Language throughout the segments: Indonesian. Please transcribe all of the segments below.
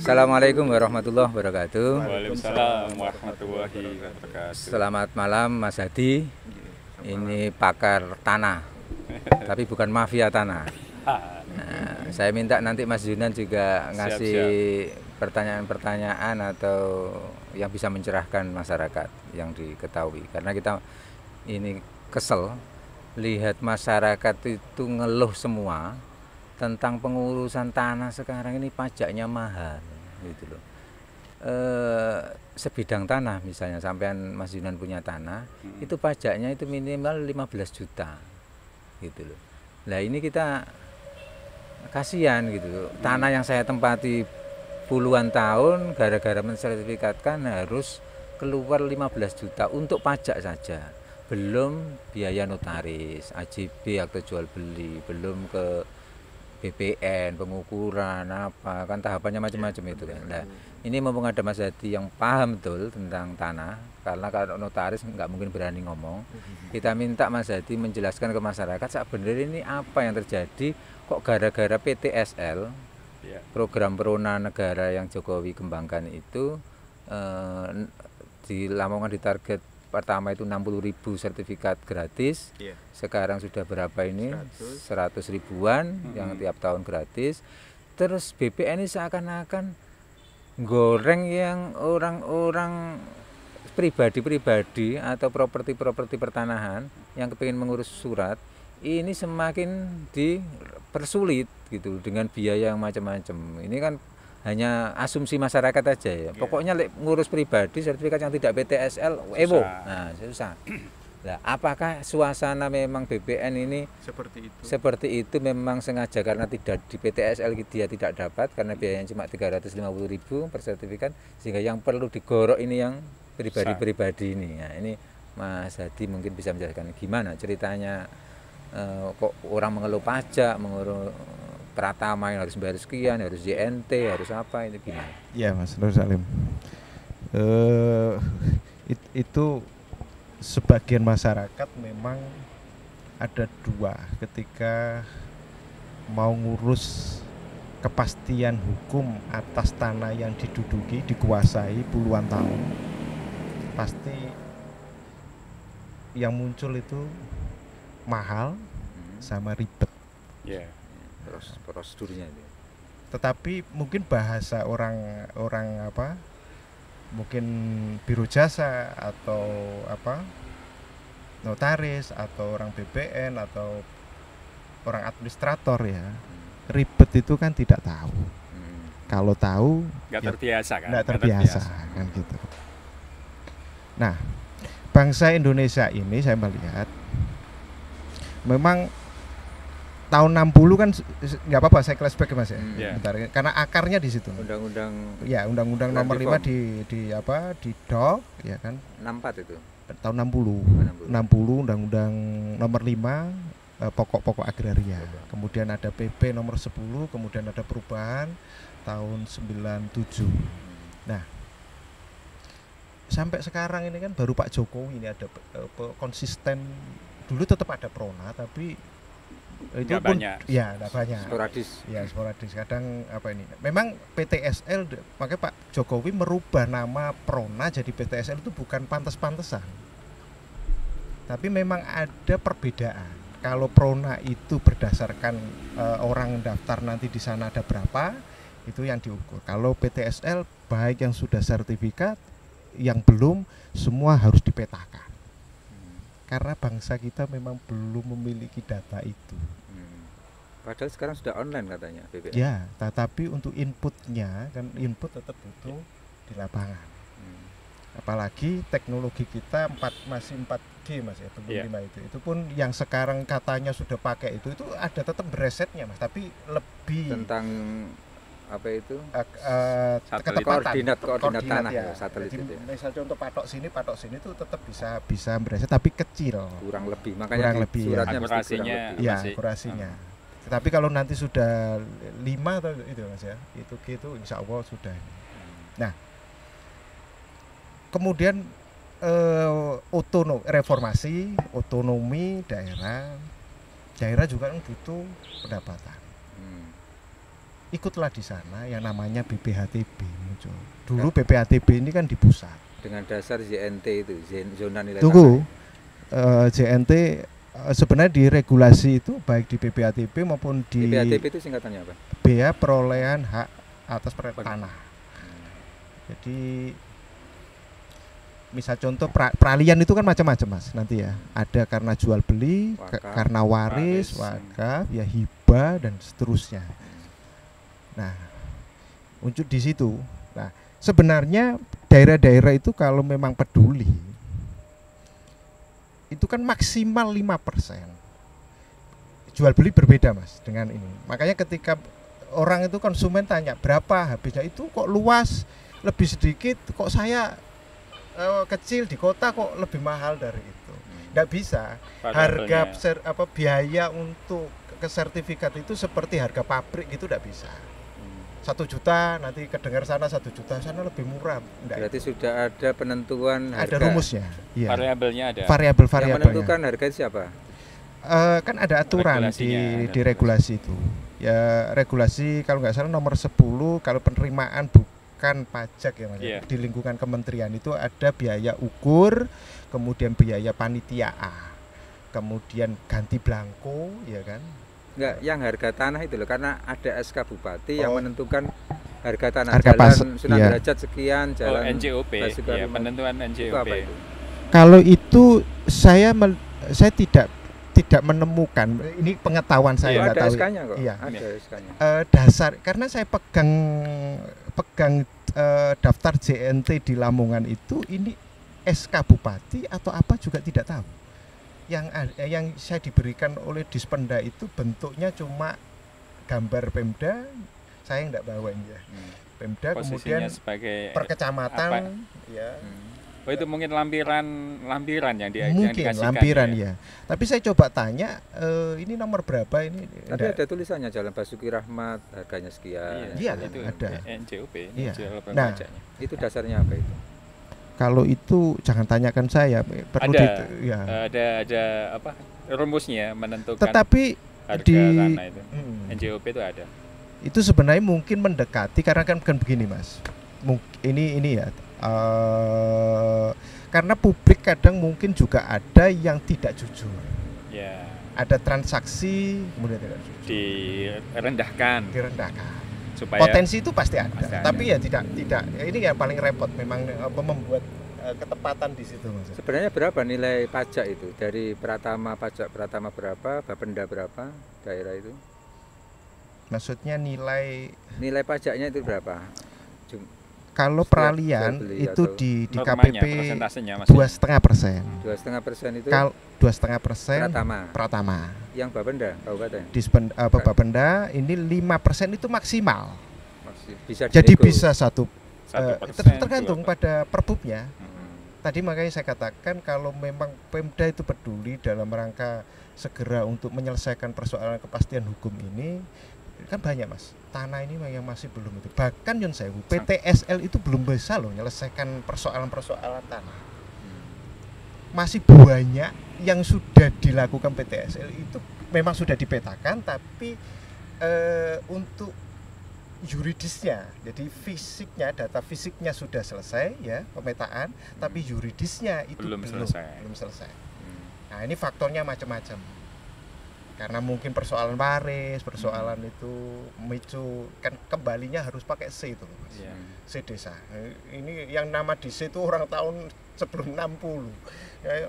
Assalamualaikum warahmatullahi wabarakatuh. Waalaikumsalam warahmatullahi wabarakatuh. Selamat malam Mas Hadi. Ini pakar tanah, tapi bukan mafia tanah. Nah, saya minta nanti Mas Yunan juga ngasih pertanyaan-pertanyaan atau yang bisa mencerahkan masyarakat yang diketahui. Karena kita ini kesel lihat masyarakat itu ngeluh semua tentang pengurusan tanah sekarang ini pajaknya mahal gitu loh. Sebidang tanah misalnya sampean Mas Yunan punya tanah, itu pajaknya itu minimal 15 juta gitu loh. Nah ini kita kasihan gitu loh. Tanah yang saya tempati puluhan tahun gara-gara mensertifikatkan harus keluar 15 juta untuk pajak saja. Belum biaya notaris, AJB akte jual beli, belum ke BPN, pengukuran apa kan tahapannya macam-macam itu kan. Nah, ini mumpung ada Mas Hadi yang paham betul tentang tanah, karena kalau notaris nggak mungkin berani ngomong. Kita minta Mas Hadi menjelaskan ke masyarakat sebenarnya ini apa yang terjadi kok gara-gara PTSL, program Peruna Negara yang Jokowi kembangkan itu di Lamongan ditarget pertama itu 60.000 sertifikat gratis. Sekarang sudah berapa ini? 100 ribuan yang tiap tahun gratis. Terus BPN ini seakan-akan goreng yang orang-orang pribadi-pribadi atau properti-properti pertanahan yang kepingin mengurus surat ini semakin dipersulit gitu dengan biaya yang macam-macam. Ini kan hanya asumsi masyarakat aja ya. Pokoknya ngurus pribadi sertifikat yang tidak PTSL ewo. Nah, susah. Nah, apakah suasana memang BPN ini seperti itu memang sengaja karena tidak di PTSL dia tidak dapat karena biayanya cuma 350.000 per sertifikat sehingga yang perlu digorok ini yang pribadi-pribadi ini. Nah, ini Mas Hadi mungkin bisa menjelaskan gimana ceritanya kok orang mengeluh pajak, mengeluh Pratama yang harus bayar sekian, harus JNT, harus apa, itu gimana? Ya Mas Nur Salim, itu sebagian masyarakat memang ada dua ketika mau ngurus kepastian hukum atas tanah yang diduduki, dikuasai puluhan tahun, pasti yang muncul itu mahal sama ribet. Prosedurnya itu. Tetapi mungkin bahasa orang apa? Mungkin biro jasa atau apa? Notaris atau orang BPN atau orang administrator ya. Ribet itu kan tidak tahu. Kalau tahu nggak terbiasa kan? Nggak terbiasa kan gitu. Nah, bangsa Indonesia ini saya melihat memang tahun 60 kan nggak apa-apa saya flashback Mas ya. Bentar, karena akarnya di situ. Undang-undang nomor 5 di apa di DOK ya kan. 64 itu. Tahun 60 undang-undang nomor 5 pokok-pokok agraria. Kemudian ada PP nomor 10, kemudian ada perubahan tahun 97. Nah, sampai sekarang ini kan baru Pak Jokowi ini ada konsisten. Dulu tetap ada Prona tapi itu nggak pun banyak. Ya nggak banyak, sporadis kadang apa ini memang PTSL, makanya Pak Jokowi merubah nama Prona jadi PTSL itu bukan pantas-pantesan, tapi memang ada perbedaan. Kalau Prona itu berdasarkan orang daftar nanti di sana ada berapa, itu yang diukur. Kalau PTSL baik yang sudah sertifikat, yang belum, semua harus dipetakan. Karena bangsa kita memang belum memiliki data itu. Padahal sekarang sudah online katanya BPN. Ya, tetapi untuk inputnya kan input tetap butuh di lapangan. Apalagi teknologi kita masih 4G Mas ya, belum 5 itu. Itu pun yang sekarang katanya sudah pakai itu ada tetap beresetnya Mas, tapi lebih tentang apa itu ketepatan koordinat tanah ya. Satelit Jadi, itu ya. Misal contoh patok sini itu tetap bisa bereset tapi kecil, kurang lebih, makanya suratnya akurasinya akurasinya. Tetapi kalau nanti sudah 5 atau itu Mas ya, itu insya Allah sudah. Nah, kemudian otonomi daerah juga butuh pendapatan. ikutlah di sana yang namanya BPHTB muncul. Dulu BPHTB ini kan di pusat. Dengan dasar JNT itu, zona nilai Tunggu, tanah. JNT sebenarnya di regulasi itu baik di BPHTB maupun di BPHTB itu singkatannya apa? Bea perolehan hak atas tanah. Jadi misal contoh peralihan itu kan macam-macam Mas nanti ya. Ada karena jual beli, karena waris, wakaf, ya hibah dan seterusnya. Nah, muncul di situ. Nah, sebenarnya daerah-daerah itu kalau memang peduli itu kan maksimal 5%. Jual beli berbeda Mas dengan ini. Makanya ketika orang itu konsumen tanya berapa habisnya, itu kok luas lebih sedikit, kok saya kecil di kota kok lebih mahal dari itu. Nggak bisa. Harga biaya untuk ke sertifikat itu seperti harga pabrik itu nggak bisa. 1 juta nanti kedengar sana 1 juta sana lebih murah. Berarti sudah ada penentuan harga. Ada rumusnya. Iya. Variabelnya ada. Variabel-variabelnya. Yang menentukan harga siapa? Kan ada aturan di regulasi itu. Ya regulasi kalau nggak salah nomor 10 kalau penerimaan bukan pajak ya Mas. Yeah. Di lingkungan kementerian itu ada biaya ukur, kemudian biaya panitia, kemudian ganti belangko, ya kan? Enggak, yang harga tanah itu loh, karena ada SK Bupati yang menentukan harga tanah, harga jalan Sunan Derajat sekian, jalan NJOP, ya, penentuan NJOP. Itu? Kalau itu saya tidak menemukan, ini pengetahuan saya nggak tahu. SK-nya kok. Iya. Ada SK-nya. Dasar karena saya pegang daftar JNT di Lamongan itu, ini SK Bupati atau apa juga tidak tahu. Yang saya diberikan oleh Dispenda itu bentuknya cuma gambar Pemda, saya nggak bawa ini ya. Pemda posisinya kemudian sebagai per kecamatan ya. Oh itu mungkin lampiran yang mungkin yang dikasihkan lampiran ya. Tapi saya coba tanya ini nomor berapa ini? Tapi ada tulisannya Jalan Basuki Rahmat harganya sekian. Iya, itu ada. NJOP. Iya. Nah, itu dasarnya apa itu? Kalau itu jangan tanyakan saya, perlu ada apa rumusnya menentukan tetapi harga di tanah itu. NJOP itu ada. Itu sebenarnya mungkin mendekati karena kan bukan begini Mas. Ini ya. Karena publik kadang mungkin juga ada yang tidak jujur. Ya. Ada transaksi kemudian tidak jujur. Direndahkan. Supaya potensi itu pasti ada. Tapi ya tidak ini yang paling repot memang membuat ketepatan di situ Mas. Sebenarnya berapa nilai pajak itu? Dari pajak Pratama berapa, Bapenda berapa daerah itu? Maksudnya nilai pajaknya itu berapa? Kalau peralihan itu di KPP 2,5%. 2,5% itu. Kalau 2,5% Pratama. Yang Bapenda kabupaten. Bapenda ini 5% itu maksimal. Bisa jadi bisa 1%. Tergantung 2%. pada perbubnya. Tadi makanya saya katakan kalau memang Pemda itu peduli dalam rangka segera untuk menyelesaikan persoalan kepastian hukum ini, kan banyak Mas. Tanah ini yang masih belum itu. Bahkan Yun Sewu, PTSL itu belum bisa loh menyelesaikan persoalan-persoalan tanah. Masih banyak yang sudah dilakukan PTSL itu memang sudah dipetakan, tapi untuk yuridisnya, jadi fisiknya, data fisiknya sudah selesai ya pemetaan, tapi yuridisnya itu belum selesai. Nah ini faktornya macam-macam. Karena mungkin persoalan waris, persoalan itu memicu kan kembalinya harus pakai C itu Mas. Yeah. C desa. Ini yang nama di C itu orang tahun sebelum 60. Ya,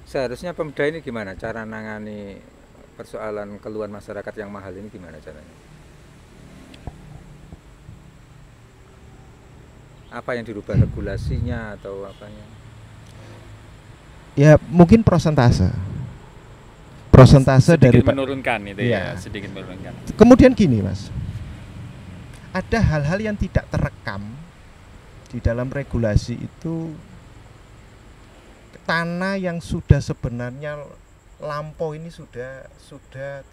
seharusnya Pemda ini gimana cara nangani persoalan keluhan masyarakat yang mahal ini, gimana caranya? Apa yang dirubah regulasinya atau apanya? Ya mungkin persentase sedikit dari menurunkan itu ya, sedikit menurunkan. Kemudian gini Mas, ada hal-hal yang tidak terekam di dalam regulasi itu, tanah yang sudah sebenarnya lampau ini sudah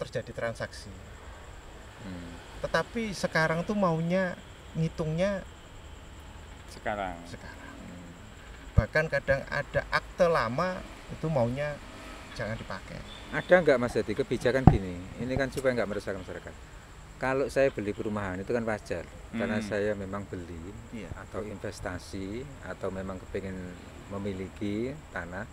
terjadi transaksi, tetapi sekarang tuh maunya ngitungnya sekarang. Bahkan kadang ada akte lama itu maunya jangan dipakai. Ada nggak Mas Jadi kebijakan gini? Ini kan supaya nggak meresahkan masyarakat. Kalau saya beli perumahan itu kan wajar, karena Hmm. saya memang beli Iya. atau investasi atau memang kepengen memiliki tanah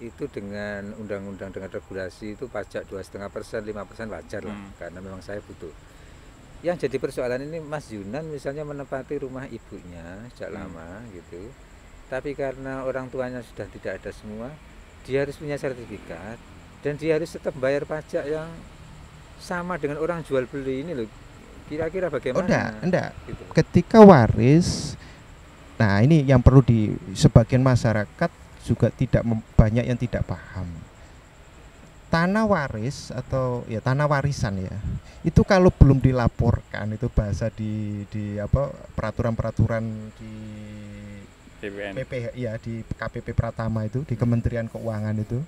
itu dengan undang-undang dengan regulasi itu pajak 2,5%, 5% wajar lah, karena memang saya butuh. Yang jadi persoalan ini Mas Yunan misalnya menempati rumah ibunya sejak lama gitu, tapi karena orang tuanya sudah tidak ada semua, dia harus punya sertifikat dan dia harus tetap bayar pajak yang sama dengan orang jual beli ini loh. Kira-kira Oh bagaimana? enggak. Gitu. Ketika waris, nah ini yang perlu di sebagian masyarakat juga banyak yang tidak paham. Tanah waris atau ya tanah warisan ya, itu kalau belum dilaporkan, itu bahasa di apa peraturan-peraturan di BPN. PPH ya, di KPP Pratama itu, di Kementerian Keuangan itu,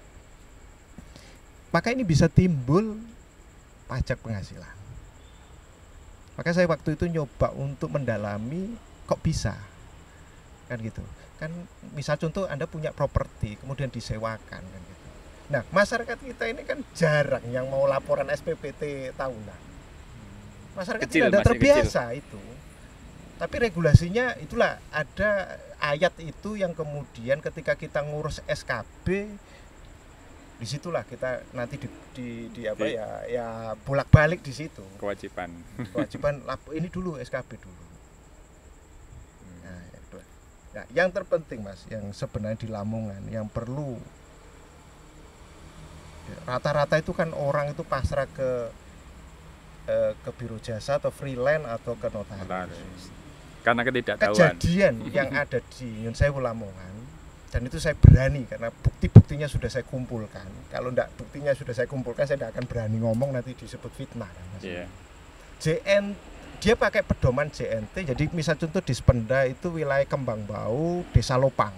maka ini bisa timbul pajak penghasilan. Maka saya waktu itu nyoba untuk mendalami kok bisa kan gitu kan. Misal contoh Anda punya properti kemudian disewakan kan gitu. Nah masyarakat kita ini kan jarang yang mau laporan SPPT tahunan. Masyarakat Kecil, tidak masih terbiasa itu. Tapi regulasinya itulah, ada ayat itu yang kemudian ketika kita ngurus SKB, disitulah kita nanti di apa ya bolak-balik di situ Kewajiban. ini dulu SKB dulu. Nah, itu. Nah, yang terpenting Mas, yang sebenarnya di Lamongan yang perlu, rata-rata itu kan orang itu pasrah ke biro jasa atau freelance atau ke notaris. Karena ketidaktahuan. Kejadian yang ada di Nyun Sewu Lamongan, dan itu saya berani karena bukti-buktinya sudah saya kumpulkan. Kalau enggak buktinya sudah saya kumpulkan, saya tidak akan berani ngomong, nanti disebut fitnah kan, Mas. Iya. Dia pakai pedoman JNT. Jadi misal contoh di Spenda itu wilayah Kembangbau, Desa Lopang.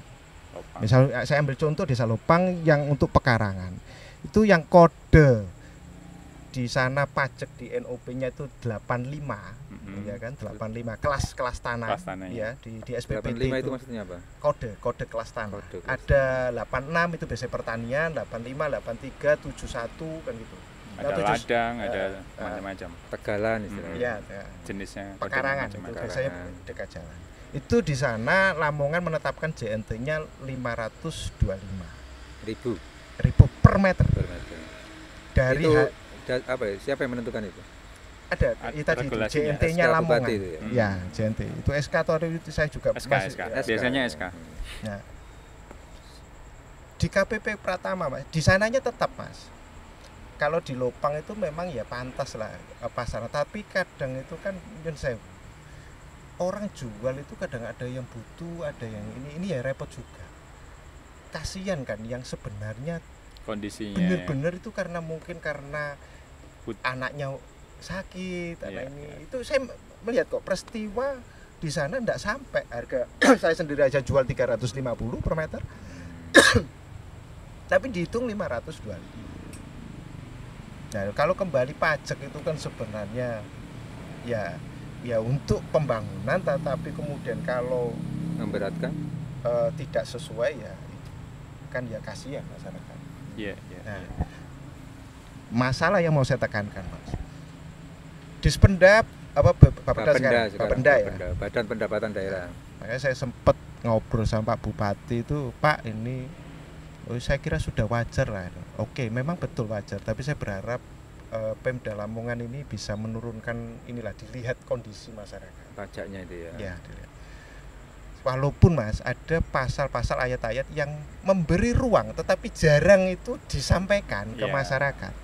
Misal saya ambil contoh Desa Lopang yang untuk pekarangan. Itu yang kode di sana pajak di NOP-nya itu 85. Ya kan, 85 kelas tanah. Kelas tanah, ya di SPPT 85 itu maksudnya apa? Kode kelas tanah. Kode kelas. Ada 86 itu biasanya pertanian, 85, 83, 71 kan gitu. Ada ladang, ada macam-macam. Tegalan istilahnya. Ya, Jenisnya pekarangan itu macam-macam. biasanya dekat jalan. Itu di sana Lamongan menetapkan JNT-nya 525 ribu per meter. Dari Itu apa ya? Siapa yang menentukan itu? ada tadi regulasinya. JNT-nya SK Lamongan. Bupati itu Ya, JNT. Itu SK atau itu saya juga SK. Biasanya SK. Nah, di KPP Pratama Mas, di sananya tetap Mas. Kalau di Lopang itu memang ya pantas lah pasaran, tapi kadang itu kan Nyun Sewu, orang jual itu kadang ada yang butuh, ada yang ini ya repot juga. Kasihan kan yang sebenarnya Kondisinya. benar-benar itu karena mungkin karena anaknya sakit, anak ini. Itu saya melihat kok peristiwa di sana enggak sampai harga saya sendiri aja jual 350 per meter. Tapi dihitung 525. Nah, kalau kembali pajak itu kan sebenarnya ya untuk pembangunan, tetapi kemudian kalau Memberatkan? tidak sesuai ya kan ya kasihan masyarakat. Iya. Nah, masalah yang mau saya tekankan Mas, Dispendap apa Bapenda ya, Badan Pendapatan Daerah. Makanya saya sempat ngobrol sama Pak Bupati itu, Pak ini saya kira sudah wajar lah. Oke, memang betul wajar, tapi saya berharap Pemda Lamongan ini bisa menurunkan inilah, dilihat kondisi masyarakat. Pajaknya itu ya. Ya, dilihat. Walaupun Mas ada pasal-pasal ayat-ayat yang memberi ruang, tetapi jarang itu disampaikan ke masyarakat.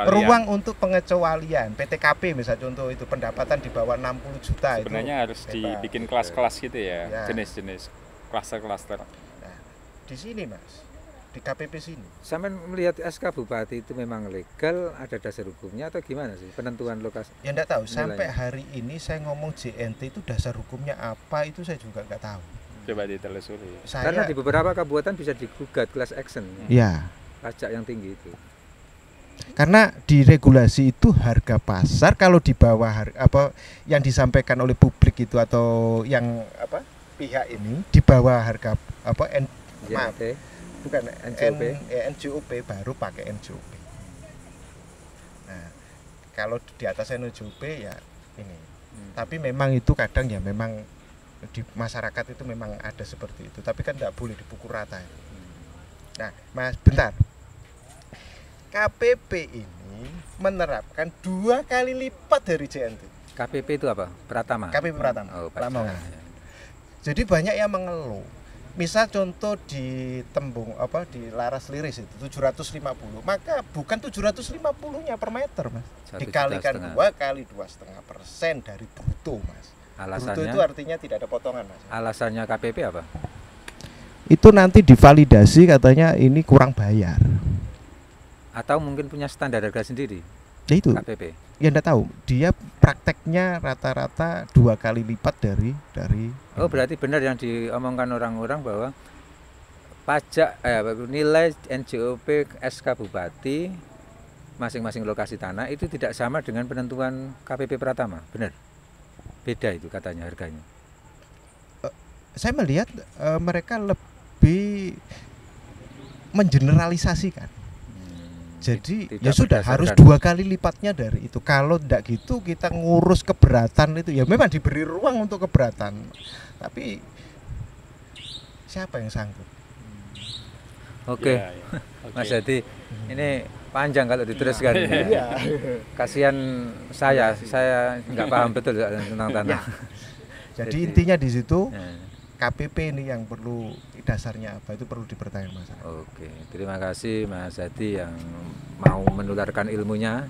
Ruang untuk pengecualian, PTKP misalnya contoh itu pendapatan di bawah 60 juta. Sebenarnya itu harus dibikin kelas-kelas gitu ya, jenis-jenis klaster-klaster. Nah, di sini Mas, di KPP sini. Sampai melihat SK Bupati itu memang legal, ada dasar hukumnya atau gimana sih penentuan lokasi? Ya enggak tahu, sampai hari ini saya ngomong JNT itu dasar hukumnya apa itu saya juga enggak tahu. Coba ditelusuri. Karena di beberapa kabupaten bisa digugat class action. Ya. Pajak yang tinggi itu. Karena di regulasi itu harga pasar kalau di bawah apa yang disampaikan oleh publik itu atau yang apa pihak ini di bawah harga apa bukan NJOP baru pakai NJOP. Nah, kalau di atasnya NUJOP ya ini. Tapi memang itu kadang ya memang di masyarakat itu memang ada seperti itu. Tapi kan tidak boleh dipukul rata. Nah, Mas, bentar. KPP ini menerapkan 2 kali lipat dari JNT. KPP itu apa? Pratama. KPP Pratama. Oh, Lamongan. Jadi banyak yang mengeluh. Misal contoh di Tembung di Laras Liris itu 750, maka bukan 750-nya per meter, Mas. Dikalikan 2 kali 2,5% dari bruto, Mas. Alasannya, bruto itu artinya tidak ada potongan, Mas. Alasannya KPP apa? Itu nanti divalidasi katanya ini kurang bayar. Atau mungkin punya standar harga sendiri? Ya itu. KPP. Ya enggak tahu. Dia prakteknya rata-rata 2 kali lipat dari. Oh, berarti benar yang diomongkan orang-orang bahwa pajak nilai NJOP SK Bupati masing-masing lokasi tanah itu tidak sama dengan penentuan KPP Pratama. Benar? Beda itu katanya harganya. Saya melihat mereka lebih mengeneralisasikan. Jadi ya sudah harus 2 kali lipatnya dari itu. Kalau tidak gitu kita ngurus keberatan itu ya memang diberi ruang untuk keberatan. Tapi siapa yang sanggup? Oke. Mas Hadi, ini panjang kalau diteruskan. Iya. Kasihan saya nggak paham betul tentang tanah. Jadi intinya di situ KPP ini yang perlu dasarnya apa itu perlu dipertanyakan masyarakat. Oke, terima kasih Mas Hadi yang mau menularkan ilmunya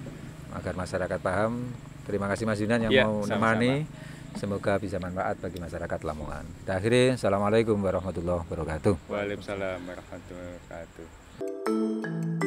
agar masyarakat paham. Terima kasih Mas Yunan yang mau menemani. Semoga bisa manfaat bagi masyarakat Lamongan. Akhirnya, assalamualaikum warahmatullahi wabarakatuh. Waalaikumsalam warahmatullahi wabarakatuh.